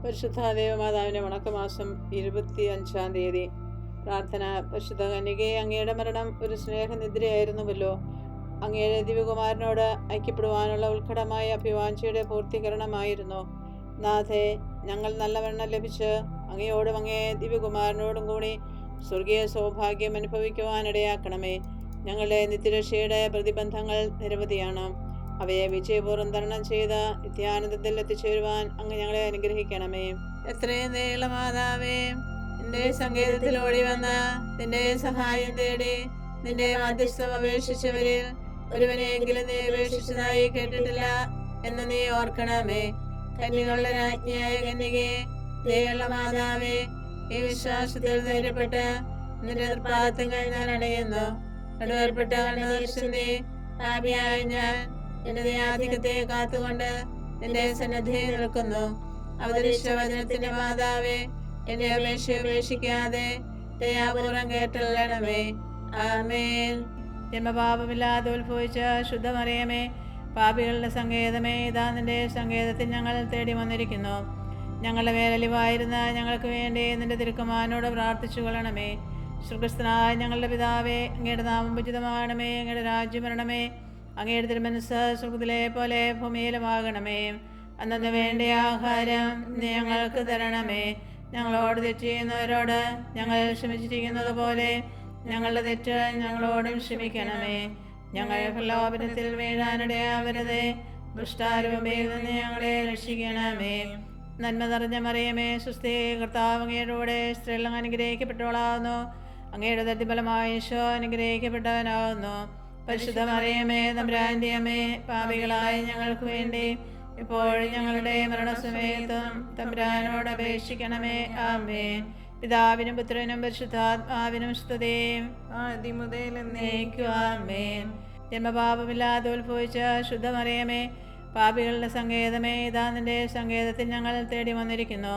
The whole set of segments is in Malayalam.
പരിശുദ്ധ ദേവമാതാവിൻ്റെ വണക്കമാസം 25-ാം തീയതി. പ്രാർത്ഥന. പരിശുദ്ധ കന്യകേ, അങ്ങയുടെ മരണം ഒരു സ്നേഹനിദ്രയായിരുന്നുവല്ലോ. അങ്ങയുടെ ദിവ്യകുമാരനോട് ഐക്യപ്പെടുവാനുള്ള ഉത്കടമായ അഭിവാഞ്ചയുടെ പൂർത്തീകരണമായിരുന്നു. നാഥേ, ഞങ്ങൾ നല്ലവണ്ണം ലഭിച്ച് അങ്ങയോടും അങ്ങേ ദിവ്യകുമാരനോടും കൂടി സ്വർഗീയ സൗഭാഗ്യം അനുഭവിക്കുവാനിടയാക്കണമേ. ഞങ്ങളുടെ നിത്യരക്ഷയുടെ പ്രതിബന്ധങ്ങൾ നിരവധിയാണ്. അവയെ വിജയപൂർവ്വം തരണം ചെയ്ത് നിത്യാനന്ദത്തിൽ എത്തിച്ചേരുവാൻ അങ്ങ് ഞങ്ങളെ അനുഗ്രഹിക്കണമേ. എത്രയും ദയയുള്ളമാതാവേ, നിന്റെ സങ്കേതത്തിൽ ഓടി വന്ന് നിന്റെ സഹായം തേടി നിന്റെ മധ്യസ്ഥം അപേക്ഷിച്ചവരിൽ ഒരുവനെയെങ്കിലും നീ അപേക്ഷിച്ചതായി കേട്ടിട്ടില്ല എന്ന് നീ ഓർക്കണമേ. കന്യകളുടെ രാജ്ഞിയായ കന്യകേ, ദയുള്ള മാതാവേ, ഈ വിശ്വാസത്തിൽ ധൈര്യപ്പെട്ട് നിന്റെ തൃപ്പാദങ്ങൾ ഞാൻ അടയുന്നു. നടുവേർപ്പെട്ട കണ്ണുദർശിന്റെ പാപിയായ ഞാൻ എന്റെ ദയാധിക്യത്തെ കാത്തുകൊണ്ട് നിന്റെ സന്നദ്ധിയിൽ നിൽക്കുന്നു. അവതരിച്ച വചനത്തിന്റെ മാതാവേ, എന്റെ അപേക്ഷ ഉപേക്ഷിക്കാതെ ദയാപൂർവം കേട്ടല്ലണമേ. ആമേൻ. ജന്മപാപമില്ലാതെ ഉത്ഭവിച്ച ശുദ്ധമറിയമേ, പാപികളുടെ സങ്കേതമേ, ഇതാ നിന്റെ സങ്കേതത്തിൽ ഞങ്ങൾ തേടി വന്നിരിക്കുന്നു. ഞങ്ങളുടെ മേലലിവായിരുന്ന ഞങ്ങൾക്ക് വേണ്ടി നിന്റെ തിരുക്കുമാരനോട് പ്രാർത്ഥിച്ചു കൊള്ളണമേ. സ്വർഗ്ഗസ്ഥനായ ഞങ്ങളുടെ പിതാവേ, അങ്ങയുടെ നാമം ഉചിതമാകണമേ. അങ്ങയുടെ രാജ്യം വരണമേ. അങ്ങയുടെ തിരുമനസ്സ് സ്വർഗ്ഗത്തിലെ പോലെ ഭൂമിയിലുമാകണമേ. അന്നു വേണ്ട ആഹാരം നീ ഞങ്ങൾക്ക് തരണമേ. ഞങ്ങളോട് തെറ്റ് ചെയ്യുന്നവരോട് ഞങ്ങൾ ക്ഷമിച്ചിരിക്കുന്നത് പോലെ ഞങ്ങളുടെ തെറ്റ് ഞങ്ങളോടും ക്ഷമിക്കണമേ. ഞങ്ങൾ പ്രലോഭനത്തിൽ വീഴാനിടയാവരുതേ. ദുഷ്ടാരൂപയിൽ നിന്ന് ഞങ്ങളെ രക്ഷിക്കണമേ. നന്മ നിറഞ്ഞ മറിയമേ, സ്വസ്തി, കർത്താവ് അങ്ങയുടെ കൂടെ സ്ത്രീകൾ അനുഗ്രഹിക്കപ്പെട്ടവളാകുന്നു. അങ്ങയുടെ ദത്തിഫലമായ ഈശോ അനുഗ്രഹിക്കപ്പെട്ടവനാകുന്നു. പരിശുദ്ധ മറിയമേ, തമ്പുരാന്റെ അമ്മേ, പാപികളായ ഞങ്ങൾക്ക് വേണ്ടി ഇപ്പോഴും ഞങ്ങളുടെ മരണസമയത്തും തമ്പുരാനോട് അപേക്ഷിക്കണമേ. ആമേൻ. പിതാവിനും പുത്രനും പരിശുദ്ധാത്മാവിനും സ്തുതി, ആദ്യം മുതൽ എന്നേക്കും. ആമേൻ. ജന്മപാപമില്ലാതെ ഉത്ഭവിച്ച ശുദ്ധമറിയമേ, പാപികളുടെ സങ്കേതമേ, ഇതാ നിന്റെ സങ്കേതത്തിൽ ഞങ്ങൾ തേടി വന്നിരിക്കുന്നു.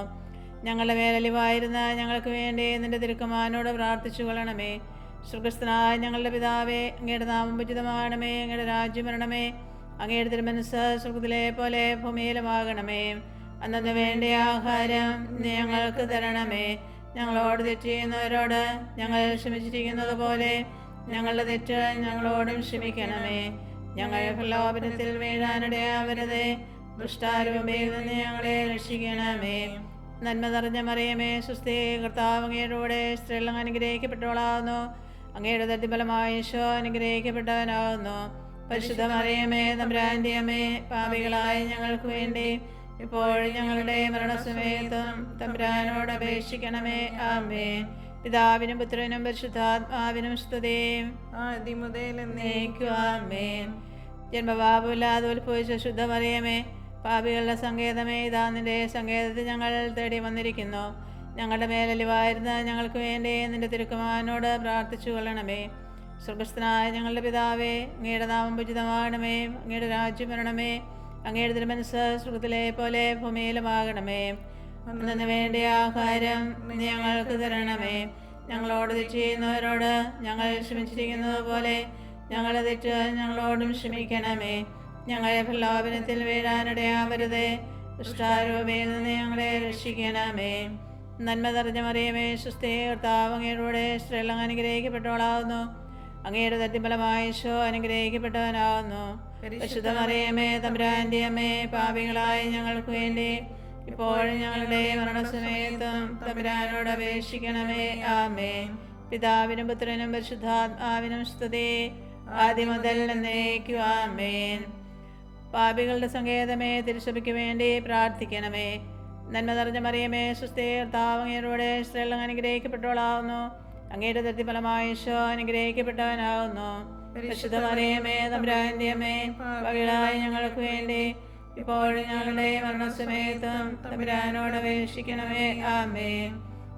ഞങ്ങളുടെ മേലലിവായിരുന്ന ഞങ്ങൾക്ക് വേണ്ടി നിന്റെ തിരുക്കുമാരനോട് പ്രാർത്ഥിച്ചു കൊള്ളണമേ. സ്വർഗ്ഗസ്ഥനായ ഞങ്ങളുടെ പിതാവേ, അങ്ങയുടെ നാമം ഉചിതമാകണമേ. അങ്ങയുടെ രാജ്യം വരണമേ. അങ്ങയുടെ തിരുമനസ്സ് സ്വർഗ്ഗത്തിലെ പോലെ ഭൂമിയിലുമാകണമേ. അന്നു വേണ്ട ആഹാരം നീ ഞങ്ങൾക്ക് തരണമേ. ഞങ്ങളോട് തെറ്റ് ചെയ്യുന്നവരോട് ഞങ്ങൾ ക്ഷമിച്ചിരിക്കുന്നത് പോലെ ഞങ്ങളുടെ തെറ്റ് ഞങ്ങളോടും ക്ഷമിക്കണമേ. ഞങ്ങൾ പ്രലോഭനത്തിൽ വീഴാനിടയാവരുതേ. ദുഷ്ടാരൂപയിൽ നിന്ന് ഞങ്ങളെ രക്ഷിക്കണമേ. നന്മ നിറഞ്ഞ മറിയമേ, സ്വസ്തി, കർത്താവ് അങ്ങയുടെ കൂടെ സ്ത്രീകൾ അനുഗ്രഹിക്കപ്പെട്ടവളാകുന്നു. അങ്ങയുടെ ദത്തിഫലമായ ഈശോ അനുഗ്രഹിക്കപ്പെട്ടവനാകുന്നു. പരിശുദ്ധ മറിയമേ, തമ്പുരാന്റെ അമ്മേ, പാപികളായ ഞങ്ങൾക്ക് വേണ്ടി ഇപ്പോഴും ഞങ്ങളുടെ മരണസമയത്തും തമ്പുരാനോട് അപേക്ഷിക്കണമേ. ആമേൻ. പിതാവിനും പുത്രനും പരിശുദ്ധാത്മാവിനും സ്തുതി, ആദ്യം മുതൽ എന്നേക്കും. ആമേൻ. ജന്മപാപമില്ലാതെ ഉത്ഭവിച്ച ശുദ്ധമറിയമേ, പാപികളുടെ സങ്കേതമേ, ഇതാ നിന്റെ സങ്കേതത്തിൽ ഞങ്ങൾ തേടി വന്നിരിക്കുന്നു. ഞങ്ങളുടെ മേലലിവായിരുന്ന ഞങ്ങൾക്ക് വേണ്ടി നിന്റെ തിരുക്കുമാരനോട് പ്രാർത്ഥിച്ചു കൊള്ളണമേ. സ്വർഗ്ഗസ്ഥനായ ഞങ്ങളുടെ പിതാവേ, അങ്ങയുടെ നാമം ഉചിതമാകണമേ. അങ്ങയുടെ രാജ്യം വരണമേ. അങ്ങയുടെ തിരുമനസ്സ് സ്വർഗ്ഗത്തിലെ പോലെ ഭൂമിയിലുമാകണമേ. അന്നു വേണ്ട ആഹാരം നീ ഞങ്ങൾക്ക് തരണമേ. ഞങ്ങളോട് തെറ്റ് ചെയ്യുന്നവരോട് ഞങ്ങൾ ക്ഷമിച്ചിരിക്കുന്നത് പോലെ ഞങ്ങളുടെ തെറ്റ് ഞങ്ങളോടും ക്ഷമിക്കണമേ. ഞങ്ങളെ പ്രലോഭനത്തിൽ വീഴാനിടയാവരുതേ. ദുഷ്ടാരൂപയിൽ നിന്ന് ഞങ്ങളെ രക്ഷിക്കണമേ. നന്മ നിറഞ്ഞ മറിയമേ, സ്വസ്തി, കർത്താവ് അങ്ങയുടെ കൂടെ സ്ത്രീകൾ അനുഗ്രഹിക്കപ്പെട്ടവളാകുന്നു. അങ്ങയുടെ ദത്തിഫലമായ ഈശോ അനുഗ്രഹിക്കപ്പെട്ടവനാകുന്നു. പരിശുദ്ധ മറിയമേ, തമ്പുരാന്റെ അമ്മേ, പാപികളായ ഞങ്ങൾക്ക് വേണ്ടി ഇപ്പോഴും ഞങ്ങളുടെ മരണസമയത്തും തമ്പുരാനോട് അപേക്ഷിക്കണമേ. ആമേൻ. പിതാവിനും പുത്രനും പരിശുദ്ധാത്മാവിനും സ്തുതി, ആദ്യം മുതൽ എന്നേക്കും. ആമേൻ. പാപികളുടെ സങ്കേതമേ, തിരുസഭയ്ക്ക് വേണ്ടി പ്രാർത്ഥിക്കണമേ. നന്മ നിറഞ്ഞ മറിയമേ, സ്വസ്തി, കർത്താവ് അങ്ങയുടെ കൂടെ സ്ത്രീകൾ അനുഗ്രഹിക്കപ്പെട്ടവളാകുന്നു. അങ്ങയുടെ ദത്തിഫലമായ ഈശോ അനുഗ്രഹിക്കപ്പെട്ടവനാകുന്നു. പരിശുദ്ധ മറിയമേ, തമ്പുരാന്റെ അമ്മേ, പാപികളായ ഞങ്ങൾക്ക് വേണ്ടി ഇപ്പോഴും ഞങ്ങളുടെ മരണസമയത്തും തമ്പുരാനോട് അപേക്ഷിക്കണമേ. ആമേൻ.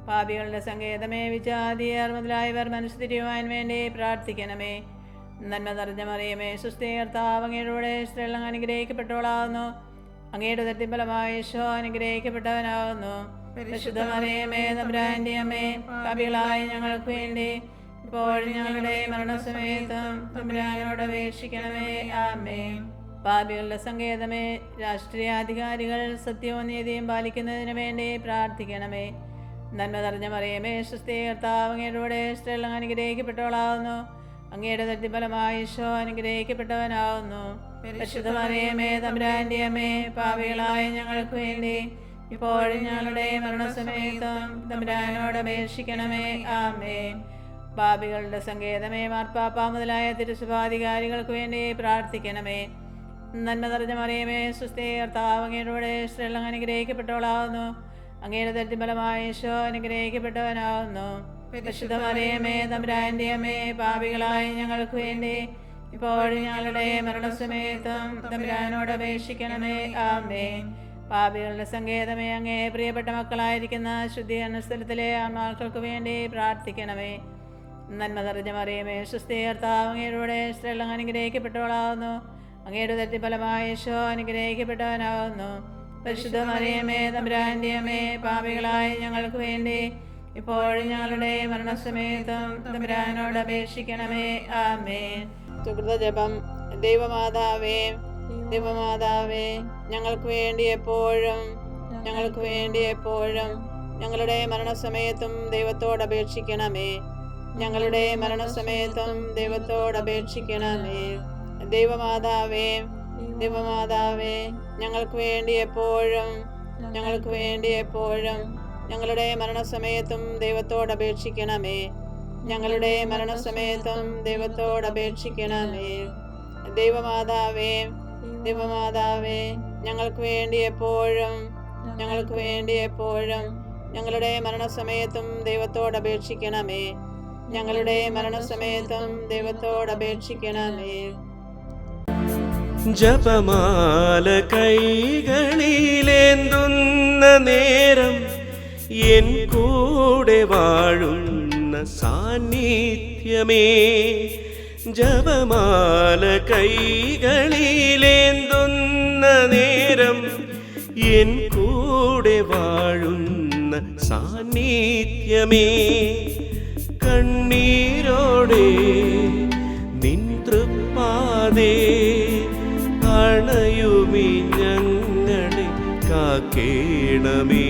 പാപികളുടെ സങ്കേതമേ, വിജാതിയർ മുതലായവർ മനസ്സുതിരിയുവാൻ വേണ്ടി പ്രാർത്ഥിക്കണമേ. നന്മ നിറഞ്ഞ മറിയമേ, സ്വസ്തി, കർത്താവ് അങ്ങയുടെ കൂടെ സ്ത്രീകൾ അനുഗ്രഹിക്കപ്പെട്ടവളാകുന്നു. അങ്ങയുടെ ദത്തിഫലമായ ഈശോ അനുഗ്രഹിക്കപ്പെട്ടവനാകുന്നു. പരിശുദ്ധ മറിയമേ, തമ്പുരാന്റെ അമ്മേ, പാപികളായ ഞങ്ങൾക്ക് വേണ്ടി ഇപ്പോഴും ഞങ്ങളുടെ മരണസമയത്തും തമ്പുരാനോട് അപേക്ഷിക്കണമേ. ആമേൻ. പാപികളുടെ സങ്കേതമേ, രാഷ്ട്രീയാധികാരികൾ സത്യവും നീതിയും പാലിക്കുന്നതിന് വേണ്ടി പ്രാർത്ഥിക്കണമേ. നന്മ നിറഞ്ഞ മറിയമേ, സ്വസ്തി, കർത്താവ് അങ്ങയുടെ സ്ത്രീകൾ അനുഗ്രഹിക്കപ്പെട്ടവളാവുന്നു. അങ്ങയുടെ ദരിദ്രഫലമായ ഈശോ അനുഗ്രഹിക്കപ്പെട്ടവനാവുന്നു. പരിശുദ്ധ മറിയമേ, തമ്പുരാന്റെ അമ്മേ, പാപികളായ ഞങ്ങൾക്ക് വേണ്ടി ഇപ്പോഴും ഞങ്ങളുടെ മരണസമയത്തും തമ്പുരാനോട് അപേക്ഷിക്കണമേ. ആമേൻ. പാപികളുടെ സങ്കേതമേ, മാർപ്പാപ്പ മുതലായ തിരുസഭാധികാരികൾക്ക് വേണ്ടി പ്രാർത്ഥിക്കണമേ. നന്മ നിറഞ്ഞ മറിയമേ, സ്വസ്തി, കർത്താവ് അങ്ങയുടെ സ്ത്രീകൾ അനുഗ്രഹിക്കപ്പെട്ടവളാവുന്നു. അങ്ങയുടെ ദരിദ്രഫലമായ ഈശോ അനുഗ്രഹിക്കപ്പെട്ടവനാവുന്നു. പരിശുദ്ധ മറിയമേ, തമ്പുരാന്റെ അമ്മേ, പാപികളായ ഞങ്ങൾക്ക് വേണ്ടി ഇപ്പോഴും ഞങ്ങളുടെ മരണസമയത്തും തമ്പുരാനോട് അപേക്ഷിക്കണമേ. ആമേൻ. പാപികളുടെ സങ്കേതമേ, അങ്ങേ പ്രിയപ്പെട്ട മക്കളായിരിക്കുന്ന ശുദ്ധീകരണ സ്ഥലത്തിലെ ആത്മാക്കൾക്ക് വേണ്ടി പ്രാർത്ഥിക്കണമേ. നന്മ നിറഞ്ഞ മറിയമേ, സ്വസ്തി, കർത്താവ് അങ്ങയുടെ സ്ത്രീകൾ അനുഗ്രഹിക്കപ്പെട്ടവളാവുന്നു. അങ്ങയുടെ ദരിദ്രഫലമായ ഈശോ അനുഗ്രഹിക്കപ്പെട്ടവനാവുന്നു. പരിശുദ്ധ മറിയമേ, തമ്പുരാന്റെ അമ്മേ, പാപികളായ ഞങ്ങൾക്ക് വേണ്ടി ഇപ്പോഴും ഞങ്ങളുടെ മരണസമയത്തും തമ്പുരാനോട് അപേക്ഷിക്കണമേ. ആമേൻ. സുകൃതജപം. ദൈവമാതാവേ, ദൈവമാതാവേ, ഞങ്ങൾക്ക് വേണ്ടി എപ്പോഴും ഞങ്ങളുടെ മരണസമയത്തും ദൈവത്തോട് അപേക്ഷിക്കണമേ. ഞങ്ങളുടെ മരണസമയത്തും ദൈവത്തോട് അപേക്ഷിക്കണമേ. ദൈവമാതാവേ, ദൈവമാതാവേ, ഞങ്ങൾക്ക് വേണ്ടി എപ്പോഴും ഞങ്ങളുടെ മരണസമയത്തും ദൈവത്തോട് അപേക്ഷിക്കണമേ. ഞങ്ങളുടെ മരണസമയത്തും ദൈവത്തോട് അപേക്ഷിക്കണമേ. ദൈവമാതാവേ, ദൈവമാതാവേ, ഞങ്ങൾക്ക് വേണ്ടി എപ്പോഴും ഞങ്ങളുടെ മരണസമയത്തും ദൈവത്തോട് അപേക്ഷിക്കണമേ. ഞങ്ങളുടെ മരണസമയത്തും ദൈവത്തോട് അപേക്ഷിക്കണമേ. ജപമാല കൈകളിലേന്തുന്ന നേരം എൻ കൂടെ വാഴുന്ന സാന്നിധ്യമേ. ജപമാല കൈകളിലേന്തുന്ന നേരം എൻ കൂടെ വാഴുന്ന സാന്നിധ്യമേ. കണ്ണീരോടെ നിൻ തൃപ്പാദേ അണയുമി ഞങ്ങളെ കാക്കേണമേ.